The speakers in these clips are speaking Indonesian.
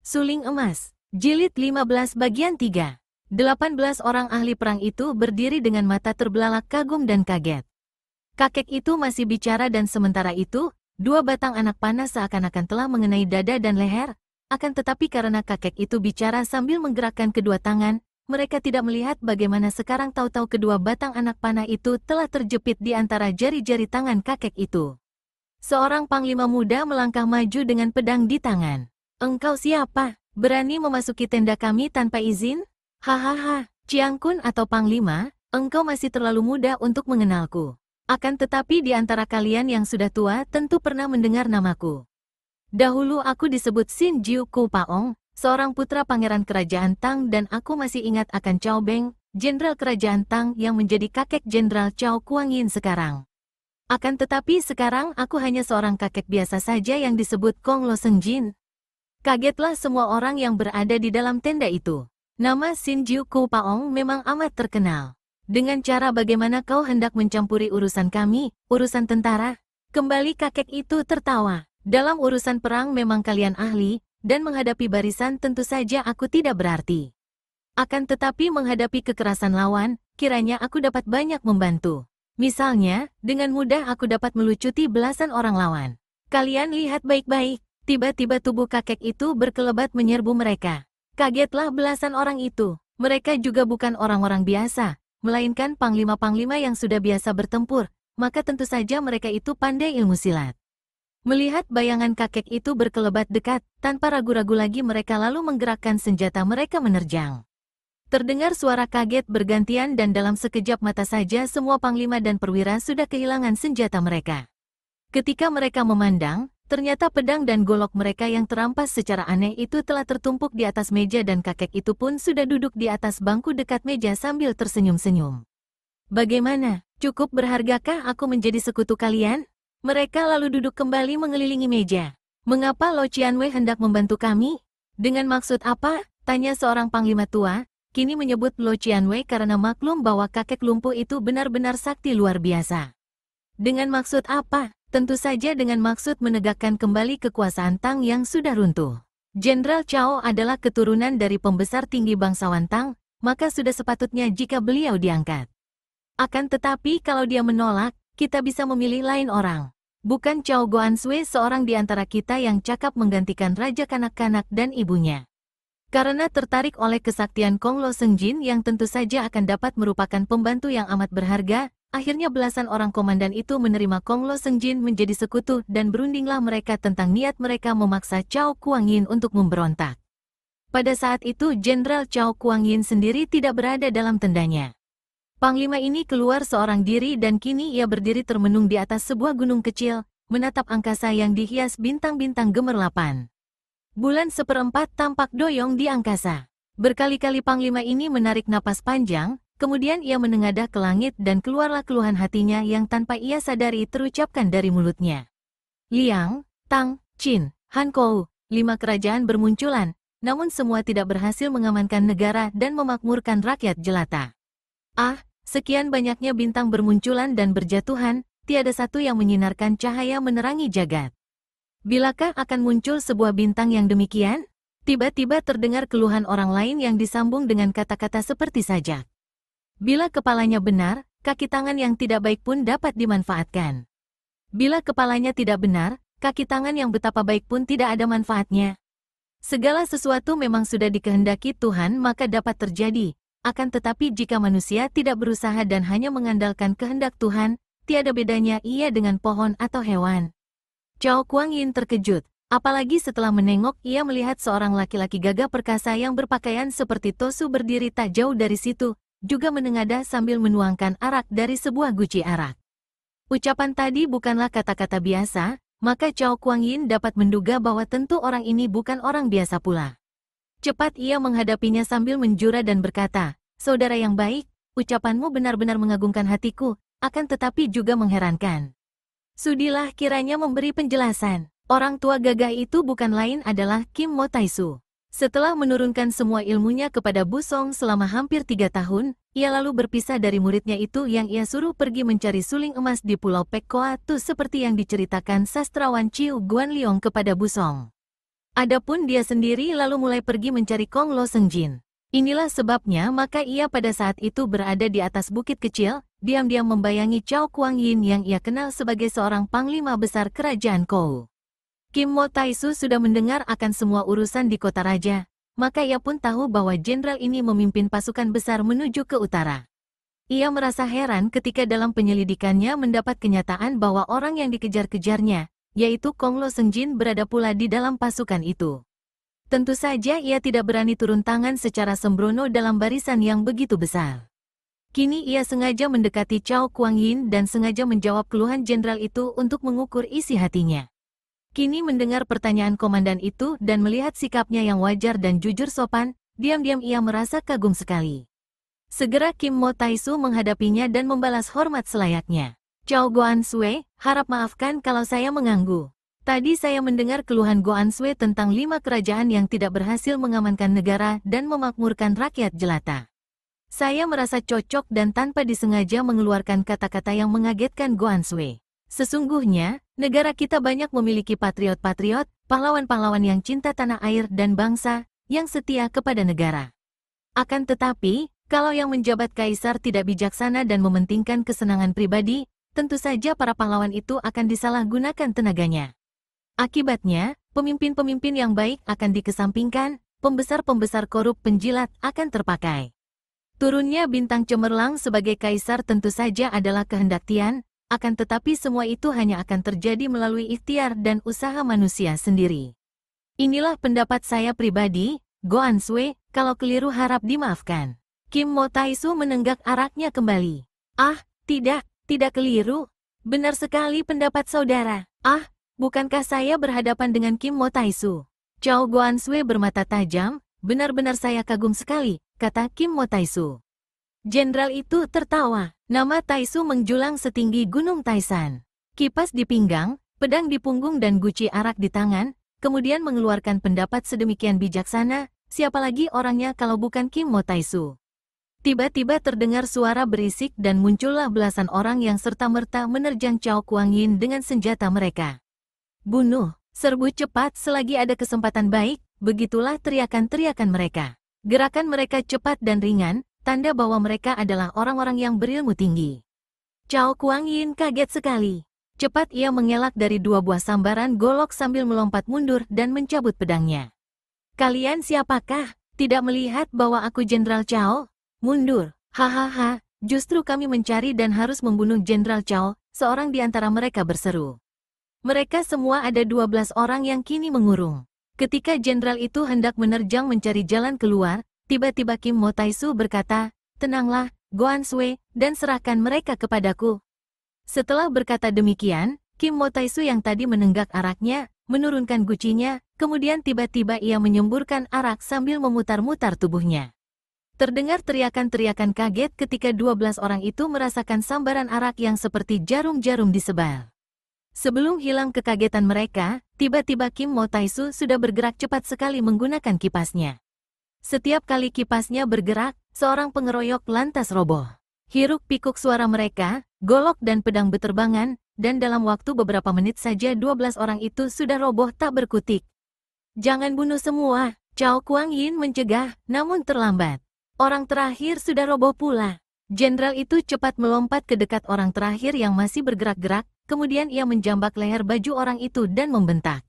Suling Emas, Jilid 15 bagian 3. 18 orang ahli perang itu berdiri dengan mata terbelalak kagum dan kaget. Kakek itu masih bicara dan sementara itu, dua batang anak panah seakan-akan telah mengenai dada dan leher, akan tetapi karena kakek itu bicara sambil menggerakkan kedua tangan, mereka tidak melihat bagaimana sekarang tahu-tahu kedua batang anak panah itu telah terjepit di antara jari-jari tangan kakek itu. Seorang panglima muda melangkah maju dengan pedang di tangan. "Engkau siapa? Berani memasuki tenda kami tanpa izin? Hahaha, Chiang Kun atau Panglima, engkau masih terlalu muda untuk mengenalku. Akan tetapi di antara kalian yang sudah tua tentu pernah mendengar namaku. Dahulu aku disebut Sin Jiu Ku Paong, seorang putra pangeran kerajaan Tang dan aku masih ingat akan Cao Beng, jenderal kerajaan Tang yang menjadi kakek jenderal Cao Kuangyin sekarang. Akan tetapi sekarang aku hanya seorang kakek biasa saja yang disebut Kong Lo Sengjin." Kagetlah semua orang yang berada di dalam tenda itu. Nama Sin Jiu Ku Paong memang amat terkenal. "Dengan cara bagaimana kau hendak mencampuri urusan kami, urusan tentara?" Kembali kakek itu tertawa. "Dalam urusan perang memang kalian ahli, dan menghadapi barisan tentu saja aku tidak berarti. Akan tetapi menghadapi kekerasan lawan, kiranya aku dapat banyak membantu. Misalnya, dengan mudah aku dapat melucuti belasan orang lawan. Kalian lihat baik-baik." Tiba-tiba tubuh kakek itu berkelebat menyerbu mereka. Kagetlah belasan orang itu. Mereka juga bukan orang-orang biasa, melainkan panglima-panglima yang sudah biasa bertempur, maka tentu saja mereka itu pandai ilmu silat. Melihat bayangan kakek itu berkelebat dekat, tanpa ragu-ragu lagi mereka lalu menggerakkan senjata mereka menerjang. Terdengar suara kaget bergantian dan dalam sekejap mata saja semua panglima dan perwira sudah kehilangan senjata mereka. Ketika mereka memandang, ternyata pedang dan golok mereka yang terampas secara aneh itu telah tertumpuk di atas meja dan kakek itu pun sudah duduk di atas bangku dekat meja sambil tersenyum-senyum. "Bagaimana? Cukup berhargakah aku menjadi sekutu kalian?" Mereka lalu duduk kembali mengelilingi meja. "Mengapa Lo Qianwei hendak membantu kami? Dengan maksud apa?" tanya seorang panglima tua, kini menyebut Lo Qianwei karena maklum bahwa kakek lumpuh itu benar-benar sakti luar biasa. "Dengan maksud apa?" Tentu saja dengan maksud menegakkan kembali kekuasaan Tang yang sudah runtuh. Jenderal Cao adalah keturunan dari pembesar tinggi bangsawan Tang, maka sudah sepatutnya jika beliau diangkat. Akan tetapi kalau dia menolak, kita bisa memilih lain orang. Bukan Cao Guanshui seorang di antara kita yang cakap menggantikan raja kanak-kanak dan ibunya. Karena tertarik oleh kesaktian Kong Lo Sengjin yang tentu saja akan dapat merupakan pembantu yang amat berharga, akhirnya belasan orang komandan itu menerima Kong Lo Sengjin menjadi sekutu dan berundinglah mereka tentang niat mereka memaksa Cao Kuangyin untuk memberontak. Pada saat itu Jenderal Cao Kuangyin sendiri tidak berada dalam tendanya. Panglima ini keluar seorang diri dan kini ia berdiri termenung di atas sebuah gunung kecil, menatap angkasa yang dihias bintang-bintang gemerlapan. Bulan seperempat tampak doyong di angkasa. Berkali-kali panglima ini menarik napas panjang, kemudian ia menengadah ke langit dan keluarlah keluhan hatinya yang tanpa ia sadari terucapkan dari mulutnya. Liang, Tang, Qin, Han Kou, 5 kerajaan bermunculan, namun semua tidak berhasil mengamankan negara dan memakmurkan rakyat jelata. Ah, sekian banyaknya bintang bermunculan dan berjatuhan, tiada satu yang menyinarkan cahaya menerangi jagat. Bilakah akan muncul sebuah bintang yang demikian? Tiba-tiba terdengar keluhan orang lain yang disambung dengan kata-kata seperti sajak. Bila kepalanya benar, kaki tangan yang tidak baik pun dapat dimanfaatkan. Bila kepalanya tidak benar, kaki tangan yang betapa baik pun tidak ada manfaatnya. Segala sesuatu memang sudah dikehendaki Tuhan maka dapat terjadi, akan tetapi jika manusia tidak berusaha dan hanya mengandalkan kehendak Tuhan, tiada bedanya ia dengan pohon atau hewan. Cao Kuangyin terkejut, apalagi setelah menengok ia melihat seorang laki-laki gagah perkasa yang berpakaian seperti Tosu berdiri tak jauh dari situ, juga menengadah sambil menuangkan arak dari sebuah guci arak. Ucapan tadi bukanlah kata-kata biasa, maka Cao Kuangyin dapat menduga bahwa tentu orang ini bukan orang biasa pula. Cepat ia menghadapinya sambil menjura dan berkata, "Saudara yang baik, ucapanmu benar-benar mengagumkan hatiku, akan tetapi juga mengherankan. Sudilah kiranya memberi penjelasan." Orang tua gagah itu bukan lain adalah Kim Mo Taisu. Setelah menurunkan semua ilmunya kepada Bu Song selama hampir 3 tahun, ia lalu berpisah dari muridnya itu yang ia suruh pergi mencari suling emas di Pulau Pek Koa Tu seperti yang diceritakan sastrawan Chiu Guanliong kepada Bu Song. Adapun dia sendiri lalu mulai pergi mencari Kong Lo Sengjin. Inilah sebabnya maka ia pada saat itu berada di atas bukit kecil, diam-diam membayangi Cao Kuangyin yang ia kenal sebagai seorang panglima besar kerajaan Kou. Kim Mo Taisu sudah mendengar akan semua urusan di kota raja, maka ia pun tahu bahwa jenderal ini memimpin pasukan besar menuju ke utara. Ia merasa heran ketika dalam penyelidikannya mendapat kenyataan bahwa orang yang dikejar-kejarnya, yaitu Kong Lo Sengjin berada pula di dalam pasukan itu. Tentu saja ia tidak berani turun tangan secara sembrono dalam barisan yang begitu besar. Kini ia sengaja mendekati Cao Kuangyin dan sengaja menjawab keluhan jenderal itu untuk mengukur isi hatinya. Kini mendengar pertanyaan komandan itu dan melihat sikapnya yang wajar dan jujur sopan, diam-diam ia merasa kagum sekali. Segera Kim Mo Taisu menghadapinya dan membalas hormat selayaknya. Cao Goan Sui, harap maafkan kalau saya mengganggu. Tadi saya mendengar keluhan Goan Sui tentang 5 kerajaan yang tidak berhasil mengamankan negara dan memakmurkan rakyat jelata. Saya merasa cocok dan tanpa disengaja mengeluarkan kata-kata yang mengagetkan Goan Sui. Sesungguhnya, negara kita banyak memiliki patriot-patriot, pahlawan-pahlawan yang cinta tanah air dan bangsa, yang setia kepada negara. Akan tetapi, kalau yang menjabat kaisar tidak bijaksana dan mementingkan kesenangan pribadi, tentu saja para pahlawan itu akan disalahgunakan tenaganya. Akibatnya, pemimpin-pemimpin yang baik akan dikesampingkan, pembesar-pembesar korup penjilat akan terpakai. Turunnya bintang cemerlang sebagai kaisar tentu saja adalah kehendak Tian, akan tetapi semua itu hanya akan terjadi melalui ikhtiar dan usaha manusia sendiri. Inilah pendapat saya pribadi, Goan Sui, kalau keliru harap dimaafkan. Kim Mo Taisu menenggak araknya kembali. Ah, tidak keliru. Benar sekali pendapat saudara. Ah, bukankah saya berhadapan dengan Kim Mo Taisu? Cao Goan Sui bermata tajam, benar-benar saya kagum sekali, kata Kim Mo Taisu. Jenderal itu tertawa, nama Taisu menjulang setinggi gunung Taisan. Kipas di pinggang, pedang di punggung dan guci arak di tangan, kemudian mengeluarkan pendapat sedemikian bijaksana, siapa lagi orangnya kalau bukan Kim Mo Taisu. Tiba-tiba terdengar suara berisik dan muncullah belasan orang yang serta-merta menerjang Cao Kuangyin dengan senjata mereka. Bunuh, serbu cepat selagi ada kesempatan baik, begitulah teriakan-teriakan mereka. Gerakan mereka cepat dan ringan, tanda bahwa mereka adalah orang-orang yang berilmu tinggi. Cao Kuangyin kaget sekali. Cepat ia mengelak dari 2 buah sambaran golok sambil melompat mundur dan mencabut pedangnya. Kalian siapakah? Tidak melihat bahwa aku Jenderal Cao? Mundur, hahaha, justru kami mencari dan harus membunuh Jenderal Cao, seorang di antara mereka berseru. Mereka semua ada 12 orang yang kini mengurung. Ketika jenderal itu hendak menerjang mencari jalan keluar, tiba-tiba Kim Mo Taisu berkata, tenanglah, Goan Sui, dan serahkan mereka kepadaku. Setelah berkata demikian, Kim Mo Taisu yang tadi menenggak araknya, menurunkan gucinya, kemudian tiba-tiba ia menyemburkan arak sambil memutar-mutar tubuhnya. Terdengar teriakan-teriakan kaget ketika 12 orang itu merasakan sambaran arak yang seperti jarum-jarum disebal. Sebelum hilang kekagetan mereka, tiba-tiba Kim Mo Taisu sudah bergerak cepat sekali menggunakan kipasnya. Setiap kali kipasnya bergerak, seorang pengeroyok lantas roboh. Hiruk-pikuk suara mereka, golok dan pedang beterbangan, dan dalam waktu beberapa menit saja 12 orang itu sudah roboh tak berkutik. Jangan bunuh semua, Cao Kuangyin mencegah, namun terlambat. Orang terakhir sudah roboh pula. Jenderal itu cepat melompat ke dekat orang terakhir yang masih bergerak-gerak, kemudian ia menjambak leher baju orang itu dan membentak.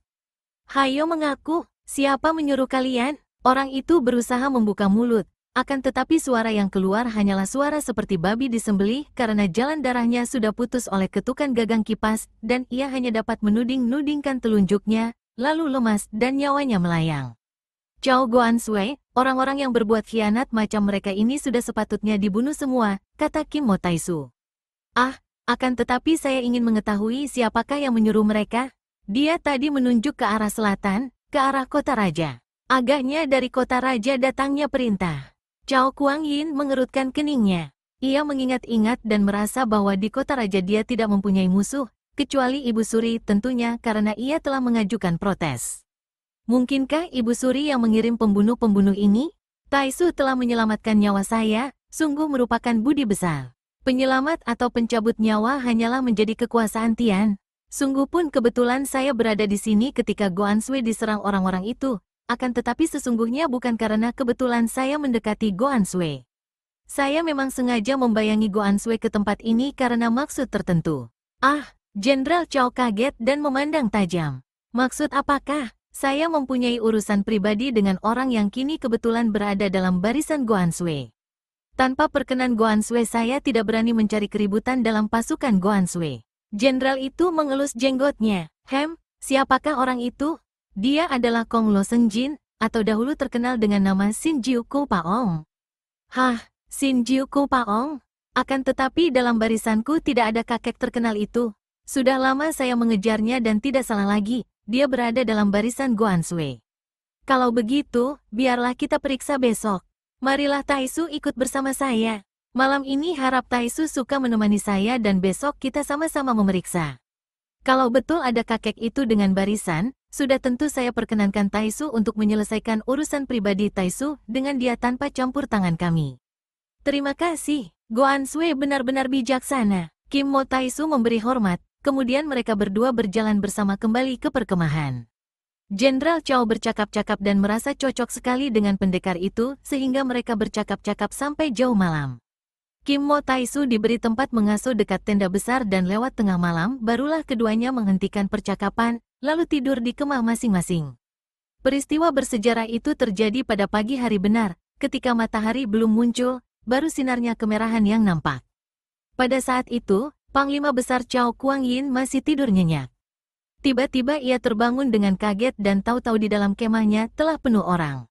Hayo mengaku, siapa menyuruh kalian? Orang itu berusaha membuka mulut, akan tetapi suara yang keluar hanyalah suara seperti babi disembelih karena jalan darahnya sudah putus oleh ketukan gagang kipas, dan ia hanya dapat menuding-nudingkan telunjuknya, lalu lemas dan nyawanya melayang. Cao Goan Sui, orang-orang yang berbuat khianat macam mereka ini sudah sepatutnya dibunuh semua, kata Kim Mo Taisu. Ah, akan tetapi saya ingin mengetahui siapakah yang menyuruh mereka? Dia tadi menunjuk ke arah selatan, ke arah kota raja. Agaknya dari kota raja datangnya perintah. Cao Kuangyin mengerutkan keningnya. Ia mengingat-ingat dan merasa bahwa di kota raja dia tidak mempunyai musuh, kecuali Ibu Suri tentunya karena ia telah mengajukan protes. Mungkinkah Ibu Suri yang mengirim pembunuh-pembunuh ini? Taisu telah menyelamatkan nyawa saya, sungguh merupakan budi besar. Penyelamat atau pencabut nyawa hanyalah menjadi kekuasaan Tian. Sungguh pun kebetulan saya berada di sini ketika Goan Sui diserang orang-orang itu, akan tetapi sesungguhnya bukan karena kebetulan saya mendekati Goan Sui. Saya memang sengaja membayangi Goan Sui ke tempat ini karena maksud tertentu. Ah, Jenderal Chao kaget dan memandang tajam. Maksud apakah? Saya mempunyai urusan pribadi dengan orang yang kini kebetulan berada dalam barisan Goan Sui. Tanpa perkenan Goan Sui saya tidak berani mencari keributan dalam pasukan Goan Sui. Jenderal itu mengelus jenggotnya. Siapakah orang itu? Dia adalah Kong Lo Sengjin, atau dahulu terkenal dengan nama Xin Jiu Ku Paong. Hah, Xin Jiu Ku Paong? Akan tetapi dalam barisanku tidak ada kakek terkenal itu. Sudah lama saya mengejarnya dan tidak salah lagi, dia berada dalam barisan Goan Sui. Kalau begitu, biarlah kita periksa besok. Marilah Taisu ikut bersama saya. Malam ini harap Taisu suka menemani saya dan besok kita sama-sama memeriksa. Kalau betul ada kakek itu dengan barisan, sudah tentu saya perkenankan Taisu untuk menyelesaikan urusan pribadi Taisu dengan dia tanpa campur tangan kami. Terima kasih, Goan Sui benar-benar bijaksana. Kim Mo Taisu memberi hormat. Kemudian mereka berdua berjalan bersama kembali ke perkemahan. Jenderal Chao bercakap-cakap dan merasa cocok sekali dengan pendekar itu sehingga mereka bercakap-cakap sampai jauh malam. Kim Mo Taisu diberi tempat mengasuh dekat tenda besar dan lewat tengah malam barulah keduanya menghentikan percakapan, lalu tidur di kemah masing-masing. Peristiwa bersejarah itu terjadi pada pagi hari benar, ketika matahari belum muncul, baru sinarnya kemerahan yang nampak. Pada saat itu, Panglima Besar Chao Kuang Yin masih tidur nyenyak. Tiba-tiba ia terbangun dengan kaget dan tahu-tahu di dalam kemahnya telah penuh orang.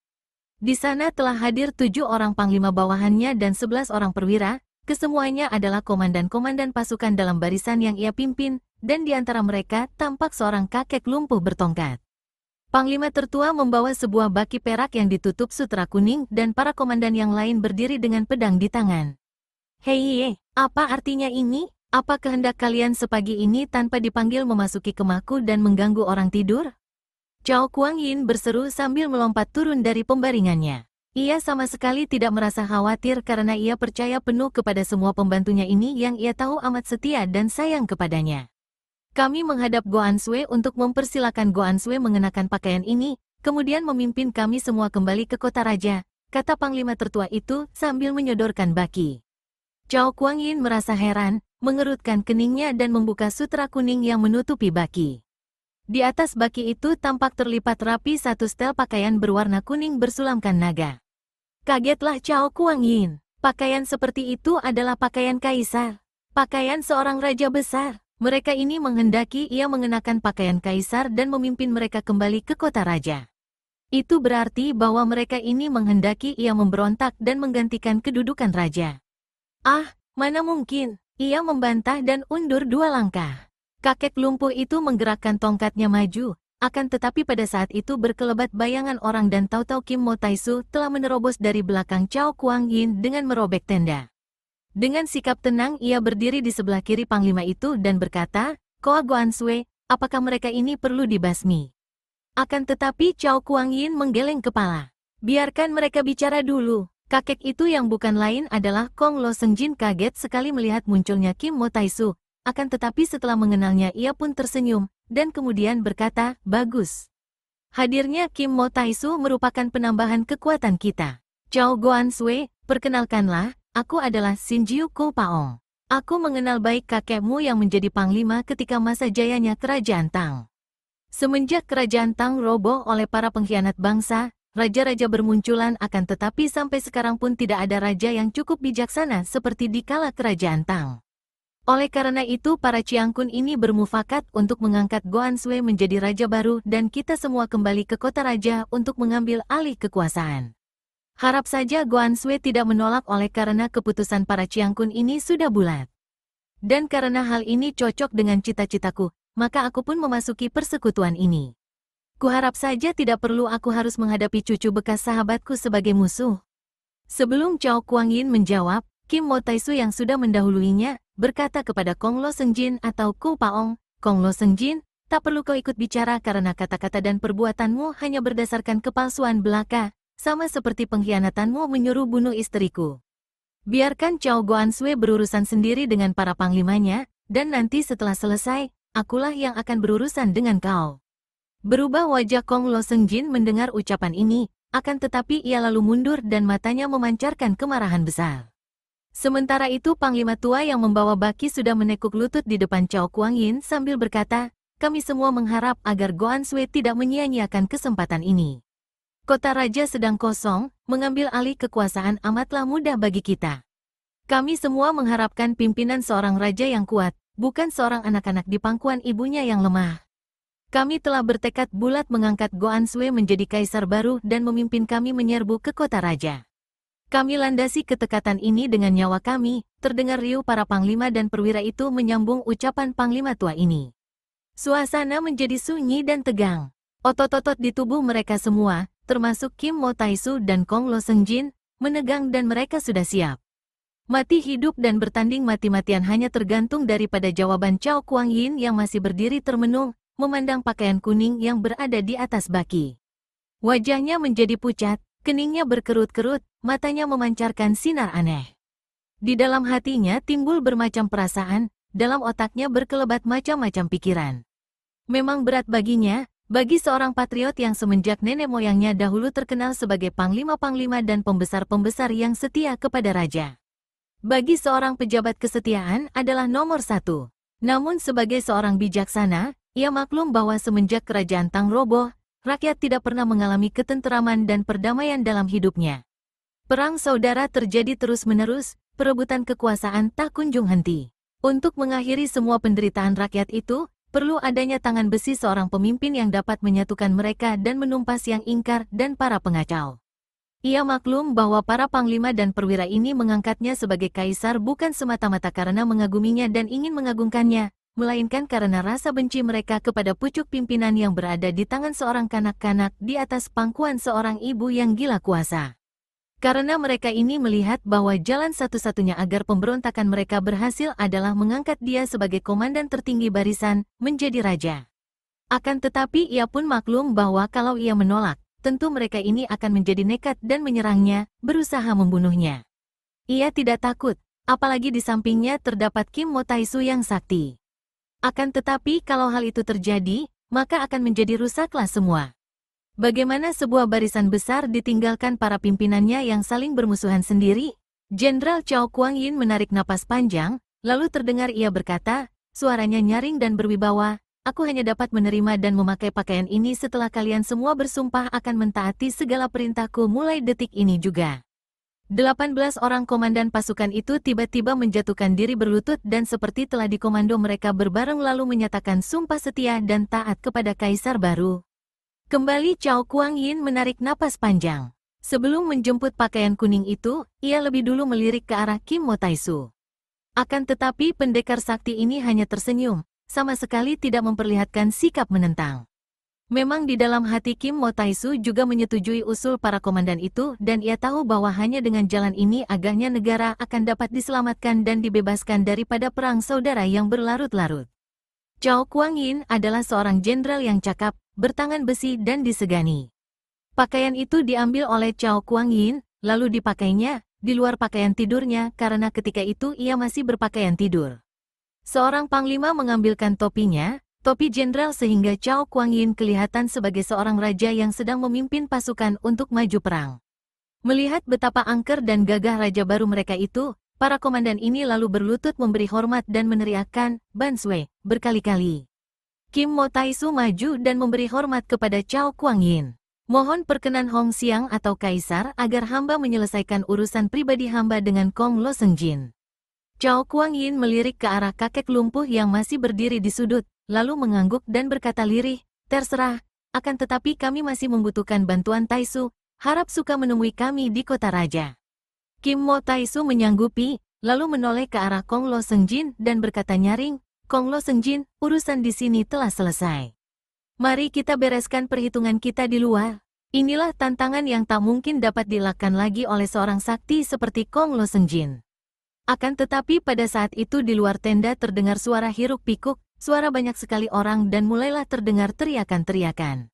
Di sana telah hadir 7 orang panglima bawahannya dan 11 orang perwira, kesemuanya adalah komandan-komandan pasukan dalam barisan yang ia pimpin, dan di antara mereka tampak seorang kakek lumpuh bertongkat. Panglima tertua membawa sebuah baki perak yang ditutup sutra kuning dan para komandan yang lain berdiri dengan pedang di tangan. Hei, apa artinya ini? Apa kehendak kalian sepagi ini tanpa dipanggil memasuki kemahku dan mengganggu orang tidur? Chao Kuang Yin berseru sambil melompat turun dari pembaringannya. Ia sama sekali tidak merasa khawatir karena ia percaya penuh kepada semua pembantunya ini yang ia tahu amat setia dan sayang kepadanya. Kami menghadap Goan Sui untuk mempersilakan Goan Sui mengenakan pakaian ini, kemudian memimpin kami semua kembali ke kota raja, kata panglima tertua itu sambil menyodorkan baki. Chao Kuang Yin merasa heran, mengerutkan keningnya dan membuka sutra kuning yang menutupi baki. Di atas baki itu tampak terlipat rapi satu setel pakaian berwarna kuning bersulamkan naga. Kagetlah Chao Kuang Yin. Pakaian seperti itu adalah pakaian kaisar. Pakaian seorang raja besar. Mereka ini menghendaki ia mengenakan pakaian kaisar dan memimpin mereka kembali ke kota raja. Itu berarti bahwa mereka ini menghendaki ia memberontak dan menggantikan kedudukan raja. Ah, mana mungkin. Ia membantah dan undur 2 langkah. Kakek lumpuh itu menggerakkan tongkatnya maju, akan tetapi pada saat itu berkelebat bayangan orang dan tahu-tahu Kim Mo Taisu telah menerobos dari belakang Chao Kuang Yin dengan merobek tenda. Dengan sikap tenang ia berdiri di sebelah kiri panglima itu dan berkata, Koa Goan Sui, apakah mereka ini perlu dibasmi? Akan tetapi Chao Kuang Yin menggeleng kepala. Biarkan mereka bicara dulu. Kakek itu yang bukan lain adalah Kong Lo Sengjin kaget sekali melihat munculnya Kim Mo Taisu, akan tetapi setelah mengenalnya ia pun tersenyum, dan kemudian berkata, bagus. Hadirnya Kim Mo Taisu merupakan penambahan kekuatan kita. Chao Goan Sui, perkenalkanlah, aku adalah Xin Jiu Ku Paong. Aku mengenal baik kakekmu yang menjadi panglima ketika masa jayanya Kerajaan Tang. Semenjak Kerajaan Tang roboh oleh para pengkhianat bangsa, raja-raja bermunculan akan tetapi sampai sekarang pun tidak ada raja yang cukup bijaksana seperti di kala Kerajaan Tang. Oleh karena itu para Ciangkun ini bermufakat untuk mengangkat Goan Sui menjadi raja baru dan kita semua kembali ke kota raja untuk mengambil alih kekuasaan. Harap saja Goan Sui tidak menolak oleh karena keputusan para Ciangkun ini sudah bulat. Dan karena hal ini cocok dengan cita-citaku, maka aku pun memasuki persekutuan ini. Kuharap saja tidak perlu aku harus menghadapi cucu bekas sahabatku sebagai musuh. Sebelum Chao Kuang Yin menjawab, Kim Mo Taisu yang sudah mendahuluinya, berkata kepada Kong Lo Sengjin atau Ku Paong, Kong Lo Sengjin, tak perlu kau ikut bicara karena kata-kata dan perbuatanmu hanya berdasarkan kepalsuan belaka, sama seperti pengkhianatanmu menyuruh bunuh istriku. Biarkan Chao Goan Sui berurusan sendiri dengan para panglimanya, dan nanti setelah selesai, akulah yang akan berurusan dengan kau. Berubah wajah Kong Lo Sengjin mendengar ucapan ini, akan tetapi ia lalu mundur dan matanya memancarkan kemarahan besar. Sementara itu Panglima tua yang membawa baki sudah menekuk lutut di depan Cao Kuangyin sambil berkata, kami semua mengharap agar Goan Sui tidak menyia-nyiakan kesempatan ini. Kota raja sedang kosong, mengambil alih kekuasaan amatlah mudah bagi kita. Kami semua mengharapkan pimpinan seorang raja yang kuat, bukan seorang anak-anak di pangkuan ibunya yang lemah. Kami telah bertekad bulat mengangkat Goan Sui menjadi kaisar baru dan memimpin kami menyerbu ke kota raja. Kami landasi ketekatan ini dengan nyawa kami, terdengar riuh para panglima dan perwira itu menyambung ucapan panglima tua ini. Suasana menjadi sunyi dan tegang. Otot-otot di tubuh mereka semua, termasuk Kim Mo Taisu dan Kong Lo Sengjin, menegang dan mereka sudah siap. Mati hidup dan bertanding mati-matian hanya tergantung daripada jawaban Cao Kuangyin yang masih berdiri termenung, memandang pakaian kuning yang berada di atas baki. Wajahnya menjadi pucat, keningnya berkerut-kerut, matanya memancarkan sinar aneh. Di dalam hatinya timbul bermacam perasaan, dalam otaknya berkelebat macam-macam pikiran. Memang berat baginya, bagi seorang patriot yang semenjak nenek moyangnya dahulu terkenal sebagai panglima-panglima dan pembesar-pembesar yang setia kepada raja. Bagi seorang pejabat kesetiaan adalah nomor satu. Namun sebagai seorang bijaksana, ia maklum bahwa semenjak kerajaan Tang roboh, rakyat tidak pernah mengalami ketenteraman dan perdamaian dalam hidupnya. Perang saudara terjadi terus-menerus, perebutan kekuasaan tak kunjung henti. Untuk mengakhiri semua penderitaan rakyat itu, perlu adanya tangan besi seorang pemimpin yang dapat menyatukan mereka dan menumpas yang ingkar dan para pengacau. Ia maklum bahwa para panglima dan perwira ini mengangkatnya sebagai kaisar bukan semata-mata karena mengaguminya dan ingin mengagungkannya, melainkan karena rasa benci mereka kepada pucuk pimpinan yang berada di tangan seorang kanak-kanak di atas pangkuan seorang ibu yang gila kuasa. Karena mereka ini melihat bahwa jalan satu-satunya agar pemberontakan mereka berhasil adalah mengangkat dia sebagai komandan tertinggi barisan, menjadi raja. Akan tetapi ia pun maklum bahwa kalau ia menolak, tentu mereka ini akan menjadi nekat dan menyerangnya, berusaha membunuhnya. Ia tidak takut, apalagi di sampingnya terdapat Kim Mo Taisu yang sakti. Akan tetapi kalau hal itu terjadi, maka akan menjadi rusaklah semua. Bagaimana sebuah barisan besar ditinggalkan para pimpinannya yang saling bermusuhan sendiri? Jenderal Cao Kuangyin menarik napas panjang, lalu terdengar ia berkata, suaranya nyaring dan berwibawa, aku hanya dapat menerima dan memakai pakaian ini setelah kalian semua bersumpah akan mentaati segala perintahku mulai detik ini juga. 18 orang komandan pasukan itu tiba-tiba menjatuhkan diri berlutut dan seperti telah dikomando mereka berbareng lalu menyatakan sumpah setia dan taat kepada kaisar baru. Kembali Cao Kuangyin menarik napas panjang. Sebelum menjemput pakaian kuning itu, ia lebih dulu melirik ke arah Kim Mo Taisu. Akan tetapi pendekar sakti ini hanya tersenyum, sama sekali tidak memperlihatkan sikap menentang. Memang di dalam hati Kim Mo Taisu juga menyetujui usul para komandan itu dan ia tahu bahwa hanya dengan jalan ini agaknya negara akan dapat diselamatkan dan dibebaskan daripada perang saudara yang berlarut-larut. Cao Kuangyin adalah seorang jenderal yang cakap, bertangan besi dan disegani. Pakaian itu diambil oleh Cao Kuangyin, lalu dipakainya, di luar pakaian tidurnya karena ketika itu ia masih berpakaian tidur. Seorang panglima mengambilkan topinya, topi jenderal sehingga Cao Kuangyin kelihatan sebagai seorang raja yang sedang memimpin pasukan untuk maju perang. Melihat betapa angker dan gagah raja baru mereka itu, para komandan ini lalu berlutut memberi hormat dan meneriakkan, Ban Sui, berkali-kali. Kim Mo Taisu maju dan memberi hormat kepada Cao Kuangyin. Mohon perkenan Hong Xiang atau Kaisar agar hamba menyelesaikan urusan pribadi hamba dengan Kong Lo Sengjin. Cao Kuangyin melirik ke arah kakek lumpuh yang masih berdiri di sudut, lalu mengangguk dan berkata lirih, terserah, akan tetapi kami masih membutuhkan bantuan Taisu, harap suka menemui kami di kota raja. Kim Mo Taisu menyanggupi, lalu menoleh ke arah Kong Lo Sengjin dan berkata nyaring, Kong Lo Sengjin, urusan di sini telah selesai. Mari kita bereskan perhitungan kita di luar. Inilah tantangan yang tak mungkin dapat dilakukan lagi oleh seorang sakti seperti Kong Lo Sengjin. Akan tetapi pada saat itu di luar tenda terdengar suara hiruk-pikuk, suara banyak sekali orang dan mulailah terdengar teriakan-teriakan.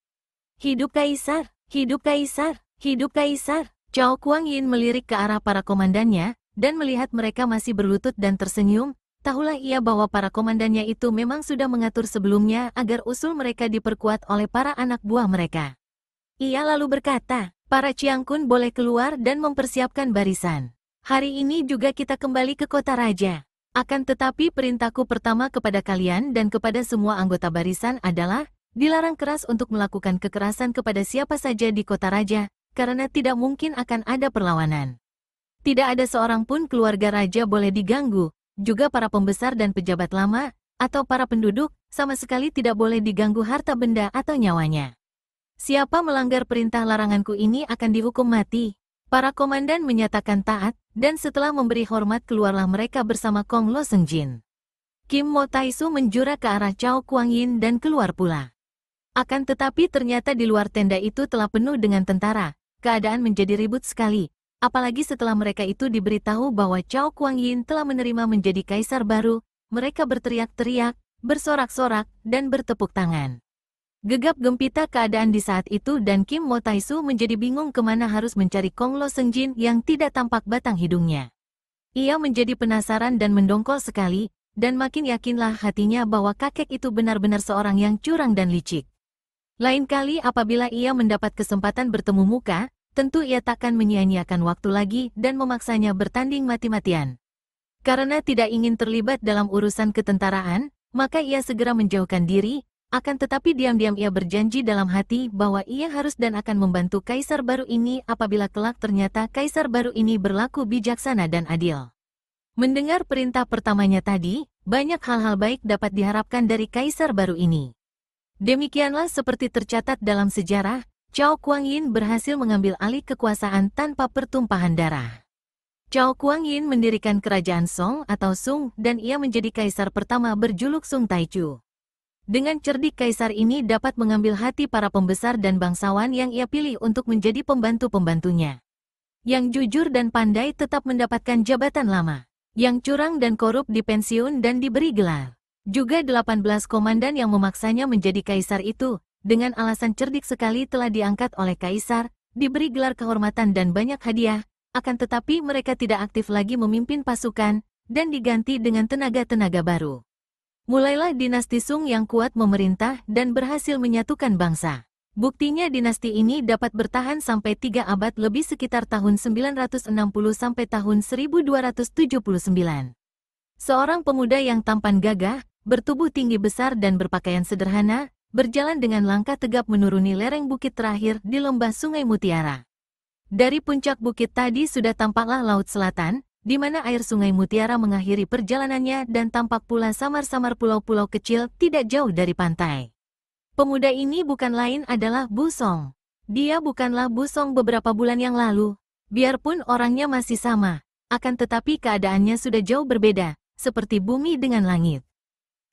Hidup Kaisar! Hidup Kaisar! Hidup Kaisar! Cao Kuangyin melirik ke arah para komandannya, dan melihat mereka masih berlutut dan tersenyum, tahulah ia bahwa para komandannya itu memang sudah mengatur sebelumnya agar usul mereka diperkuat oleh para anak buah mereka. Ia lalu berkata, para Ciangkun boleh keluar dan mempersiapkan barisan. Hari ini juga kita kembali ke kota raja. Akan tetapi perintahku pertama kepada kalian dan kepada semua anggota barisan adalah, dilarang keras untuk melakukan kekerasan kepada siapa saja di kota raja, karena tidak mungkin akan ada perlawanan. Tidak ada seorang pun keluarga raja boleh diganggu, juga para pembesar dan pejabat lama, atau para penduduk, sama sekali tidak boleh diganggu harta benda atau nyawanya. Siapa melanggar perintah laranganku ini akan dihukum mati. Para komandan menyatakan taat, dan setelah memberi hormat keluarlah mereka bersama Kong Lo Sengjin. Kim Mo Taisu menjura ke arah Cao Kuangyin dan keluar pula. Akan tetapi ternyata di luar tenda itu telah penuh dengan tentara, keadaan menjadi ribut sekali. Apalagi setelah mereka itu diberitahu bahwa Cao Kuangyin telah menerima menjadi kaisar baru, mereka berteriak-teriak, bersorak-sorak, dan bertepuk tangan. Gegap gempita keadaan di saat itu dan Kim Mo Taisu menjadi bingung kemana harus mencari Kong Lo Sengjin yang tidak tampak batang hidungnya. Ia menjadi penasaran dan mendongkol sekali, dan makin yakinlah hatinya bahwa kakek itu benar-benar seorang yang curang dan licik. Lain kali apabila ia mendapat kesempatan bertemu muka, tentu ia takkan menyia-nyiakan waktu lagi dan memaksanya bertanding mati-matian. Karena tidak ingin terlibat dalam urusan ketentaraan, maka ia segera menjauhkan diri, akan tetapi diam-diam ia berjanji dalam hati bahwa ia harus dan akan membantu kaisar baru ini apabila kelak ternyata kaisar baru ini berlaku bijaksana dan adil. Mendengar perintah pertamanya tadi, banyak hal-hal baik dapat diharapkan dari kaisar baru ini. Demikianlah seperti tercatat dalam sejarah, Cao Kuangyin berhasil mengambil alih kekuasaan tanpa pertumpahan darah. Cao Kuangyin mendirikan kerajaan Song atau Sung dan ia menjadi kaisar pertama berjuluk Sung Taichu. Dengan cerdik kaisar ini dapat mengambil hati para pembesar dan bangsawan yang ia pilih untuk menjadi pembantu-pembantunya. Yang jujur dan pandai tetap mendapatkan jabatan lama. Yang curang dan korup dipensiun dan diberi gelar. Juga 18 komandan yang memaksanya menjadi kaisar itu, dengan alasan cerdik sekali telah diangkat oleh kaisar, diberi gelar kehormatan dan banyak hadiah, akan tetapi mereka tidak aktif lagi memimpin pasukan, dan diganti dengan tenaga-tenaga baru. Mulailah dinasti Sung yang kuat memerintah dan berhasil menyatukan bangsa. Buktinya dinasti ini dapat bertahan sampai 3 abad lebih sekitar tahun 960 sampai tahun 1279. Seorang pemuda yang tampan gagah, bertubuh tinggi besar dan berpakaian sederhana, berjalan dengan langkah tegap menuruni lereng bukit terakhir di lembah Sungai Mutiara. Dari puncak bukit tadi sudah tampaklah Laut Selatan, di mana air Sungai Mutiara mengakhiri perjalanannya dan tampak pula samar-samar pulau-pulau kecil tidak jauh dari pantai. Pemuda ini bukan lain adalah Bu Song. Dia bukanlah Bu Song beberapa bulan yang lalu. Biarpun orangnya masih sama, akan tetapi keadaannya sudah jauh berbeda, seperti bumi dengan langit.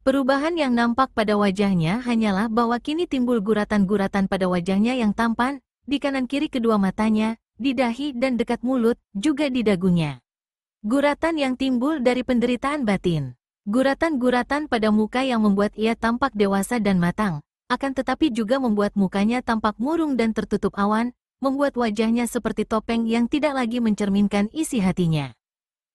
Perubahan yang nampak pada wajahnya hanyalah bahwa kini timbul guratan-guratan pada wajahnya yang tampan, di kanan kiri kedua matanya, di dahi dan dekat mulut, juga di dagunya. Guratan yang timbul dari penderitaan batin. Guratan-guratan pada muka yang membuat ia tampak dewasa dan matang, akan tetapi juga membuat mukanya tampak murung dan tertutup awan, membuat wajahnya seperti topeng yang tidak lagi mencerminkan isi hatinya.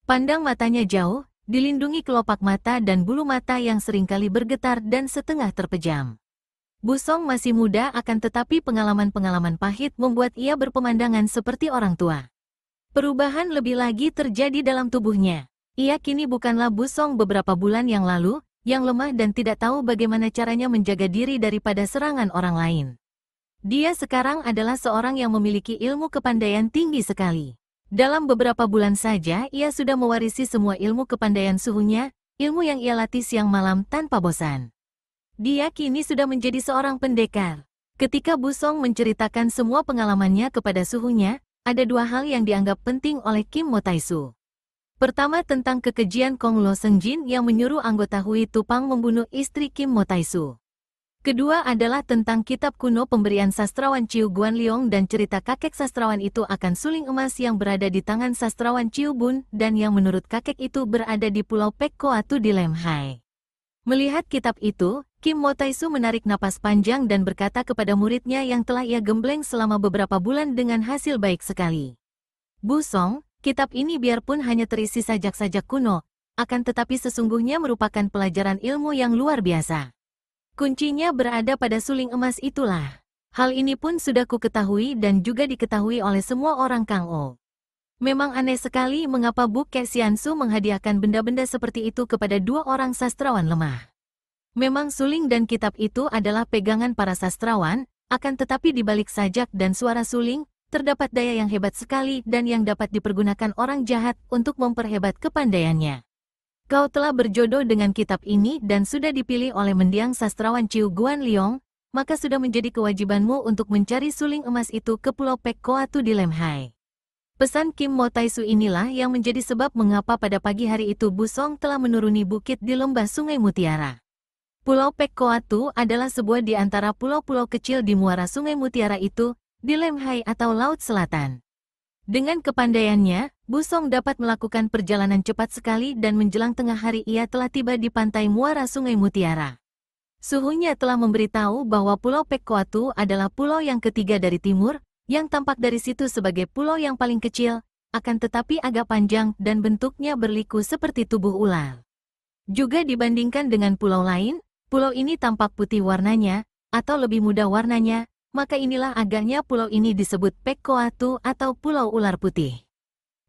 Pandang matanya jauh, dilindungi kelopak mata dan bulu mata yang seringkali bergetar dan setengah terpejam. Bu Song masih muda akan tetapi pengalaman-pengalaman pahit membuat ia berpemandangan seperti orang tua. Perubahan lebih lagi terjadi dalam tubuhnya. Ia kini bukanlah Bu Song beberapa bulan yang lalu, yang lemah dan tidak tahu bagaimana caranya menjaga diri daripada serangan orang lain. Dia sekarang adalah seorang yang memiliki ilmu kepandaian tinggi sekali. Dalam beberapa bulan saja, ia sudah mewarisi semua ilmu kepandaian suhunya, ilmu yang ia latih siang malam tanpa bosan. Dia kini sudah menjadi seorang pendekar. Ketika Bu Song menceritakan semua pengalamannya kepada suhunya, ada 2 hal yang dianggap penting oleh Kim Mo Taisu. Pertama tentang kekejian Kong Lo Sengjin yang menyuruh anggota Hui Tupang membunuh istri Kim Mo Taisu. Kedua adalah tentang kitab kuno pemberian sastrawan Chiu Guanliong dan cerita kakek sastrawan itu akan suling emas yang berada di tangan sastrawan Chiu Bun dan yang menurut kakek itu berada di Pulau Pek Koatu di Lem Hai. Melihat kitab itu, Kim Mo Taisu menarik napas panjang dan berkata kepada muridnya yang telah ia gembleng selama beberapa bulan dengan hasil baik sekali. Bu Song, kitab ini biarpun hanya terisi sajak-sajak kuno, akan tetapi sesungguhnya merupakan pelajaran ilmu yang luar biasa. Kuncinya berada pada suling emas itulah. Hal ini pun sudah ku ketahui dan juga diketahui oleh semua orang Kang O. Memang aneh sekali mengapa Bu Ke Xiansu menghadiahkan benda-benda seperti itu kepada dua orang sastrawan lemah. Memang suling dan kitab itu adalah pegangan para sastrawan, akan tetapi di balik sajak dan suara suling, terdapat daya yang hebat sekali dan yang dapat dipergunakan orang jahat untuk memperhebat kepandaiannya. Kau telah berjodoh dengan kitab ini dan sudah dipilih oleh mendiang sastrawan Chiu Guan Liong, maka sudah menjadi kewajibanmu untuk mencari suling emas itu ke Pulau Pek Koatu di Lemhai. Pesan Kim Mo Taisu inilah yang menjadi sebab mengapa pada pagi hari itu Bu Song telah menuruni bukit di lembah Sungai Mutiara. Pulau Pek Koatu adalah sebuah di antara pulau-pulau kecil di muara Sungai Mutiara itu, di Lemhai atau Laut Selatan. Dengan kepandaiannya, Bu Song dapat melakukan perjalanan cepat sekali dan menjelang tengah hari ia telah tiba di pantai muara Sungai Mutiara. Suhunya telah memberitahu bahwa Pulau Pek Koatu adalah pulau yang ketiga dari timur, yang tampak dari situ sebagai pulau yang paling kecil, akan tetapi agak panjang dan bentuknya berliku seperti tubuh ular. Juga dibandingkan dengan pulau lain, pulau ini tampak putih warnanya, atau lebih muda warnanya, maka inilah agaknya pulau ini disebut Pek Koatu atau Pulau Ular Putih.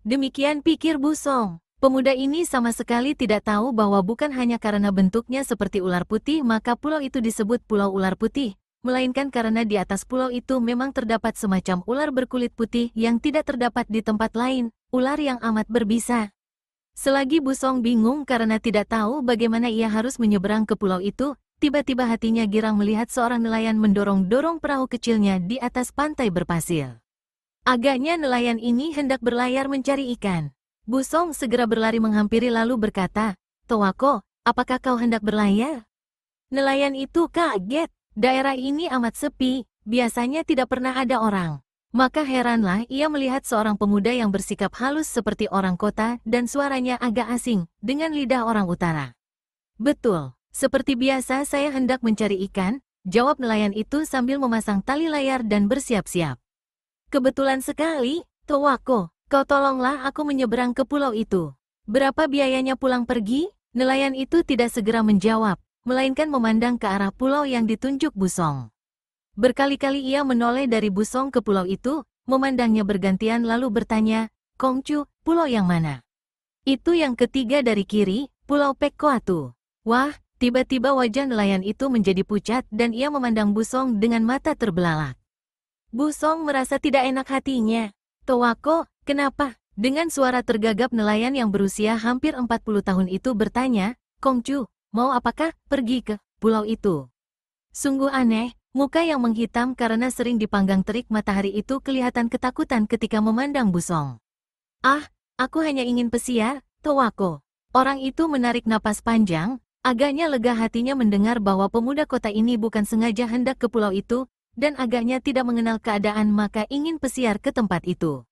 Demikian pikir Bu Song. Pemuda ini sama sekali tidak tahu bahwa bukan hanya karena bentuknya seperti ular putih maka pulau itu disebut Pulau Ular Putih, melainkan karena di atas pulau itu memang terdapat semacam ular berkulit putih yang tidak terdapat di tempat lain, ular yang amat berbisa. Selagi Bu Song bingung karena tidak tahu bagaimana ia harus menyeberang ke pulau itu, tiba-tiba hatinya girang melihat seorang nelayan mendorong-dorong perahu kecilnya di atas pantai berpasir. Agaknya nelayan ini hendak berlayar mencari ikan. Bu Song segera berlari menghampiri lalu berkata, "Towako, apakah kau hendak berlayar?" Nelayan itu kaget. Daerah ini amat sepi, biasanya tidak pernah ada orang. Maka heranlah ia melihat seorang pemuda yang bersikap halus seperti orang kota dan suaranya agak asing, dengan lidah orang utara. "Betul, seperti biasa saya hendak mencari ikan," jawab nelayan itu sambil memasang tali layar dan bersiap-siap. "Kebetulan sekali, Towako. Kau tolonglah aku menyeberang ke pulau itu. Berapa biayanya pulang pergi?" Nelayan itu tidak segera menjawab, melainkan memandang ke arah pulau yang ditunjuk Bu Song. Berkali-kali ia menoleh dari Bu Song ke pulau itu, memandangnya bergantian lalu bertanya, "Kongcu, pulau yang mana?" "Itu yang ketiga dari kiri, Pulau Pek Koatu." Wah, tiba-tiba wajah nelayan itu menjadi pucat dan ia memandang Bu Song dengan mata terbelalak. Bu Song merasa tidak enak hatinya. "Towako, kenapa?" Dengan suara tergagap nelayan yang berusia hampir 40 tahun itu bertanya, "Kongcu, mau apakah pergi ke pulau itu?" Sungguh aneh, muka yang menghitam karena sering dipanggang terik matahari itu kelihatan ketakutan ketika memandang Bu Song. "Ah, aku hanya ingin pesiar, Towako." Orang itu menarik napas panjang, agaknya lega hatinya mendengar bahwa pemuda kota ini bukan sengaja hendak ke pulau itu, dan agaknya tidak mengenal keadaan maka ingin pesiar ke tempat itu.